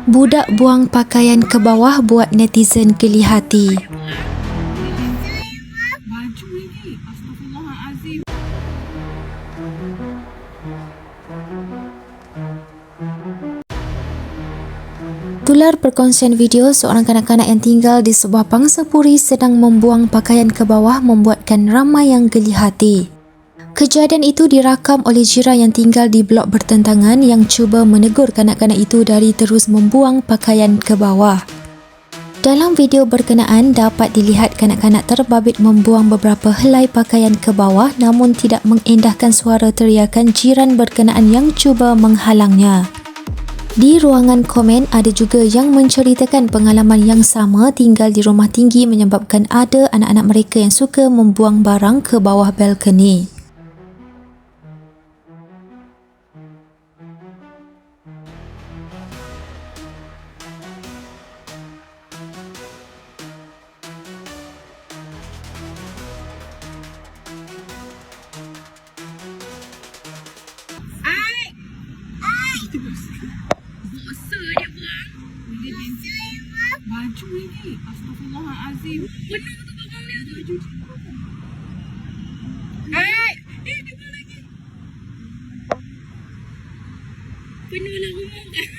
Budak buang pakaian ke bawah buat netizen geli hati. Baju lagi. Astaghfirullahalazim. Tular perkongsian video seorang kanak-kanak yang tinggal di sebuah pangsapuri sedang membuang pakaian ke bawah membuatkan ramai yang geli hati. Kejadian itu dirakam oleh jiran yang tinggal di blok bertentangan yang cuba menegur kanak-kanak itu dari terus membuang pakaian ke bawah. Dalam video berkenaan dapat dilihat kanak-kanak terbabit membuang beberapa helai pakaian ke bawah namun tidak mengendahkan suara teriakan jiran berkenaan yang cuba menghalangnya. Di ruangan komen ada juga yang menceritakan pengalaman yang sama tinggal di rumah tinggi menyebabkan ada anak-anak mereka yang suka membuang barang ke bawah balkoni. Bosa dia buang. Baju lagi. Astaghfirullahalazim. Penuh tu belakang dia tu. Baju dia. Dia buang lagi. Penuh lah rumah kan.